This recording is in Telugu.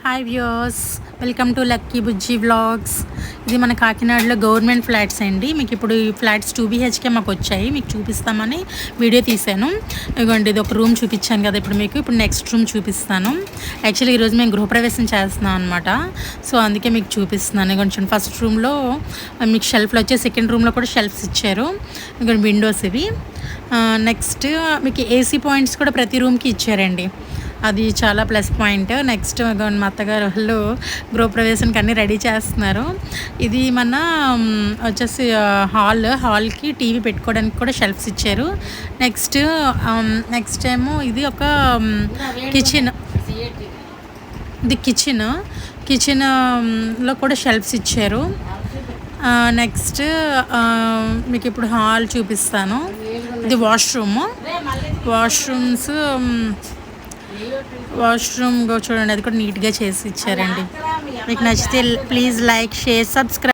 Hi viewers, welcome to lucky Bujji vlogs. ఇది మన కాకినాడలో గవర్నమెంట్ ఫ్లాట్స్ అండి. మీకు ఇప్పుడు ఈ ఫ్లాట్స్ 2 BHK మాకు వచ్చాయి, మీకు చూపిస్తామని వీడియో తీశాను. ఇదిగోండి, ఇది ఒక రూమ్ చూపించాను కదా ఇప్పుడు మీకు. ఇప్పుడు నెక్స్ట్ రూమ్ చూపిస్తాను. యాక్చువల్లీ ఈరోజు మేము గృహప్రవేశం చేస్తున్నాం అనమాట. సో అందుకే మీకు చూపిస్తున్నాను. కొంచెం ఫస్ట్ రూమ్లో మీకు షెల్ఫ్లు వచ్చాయి, సెకండ్ రూమ్లో కూడా షెల్ఫ్స్ ఇచ్చారు. ఇంకా విండోస్ ఇవి. నెక్స్ట్ మీకు AC పాయింట్స్ కూడా ప్రతి రూమ్కి ఇచ్చారండి, అది చాలా ప్లస్ పాయింట్. నెక్స్ట్ మా అత్తగారు వాళ్ళు గృహప్రవేశానికి అన్నీ రెడీ చేస్తున్నారు. ఇది మన వచ్చేసి హాల్కి టీవీ పెట్టుకోవడానికి కూడా షెల్ఫ్స్ ఇచ్చారు. నెక్స్ట్ ఏమో ఇది ఒక కిచెన్. ఇది కిచెన్లో కూడా షెల్ఫ్స్ ఇచ్చారు. నెక్స్ట్ మీకు ఇప్పుడు హాల్ చూపిస్తాను. ఇది వాష్రూమ్ చూడండి, అది కూడా నీట్గా చేసి ఇచ్చారండి. మీకు నచ్చితే ప్లీజ్ లైక్, షేర్, సబ్స్క్రైబ్.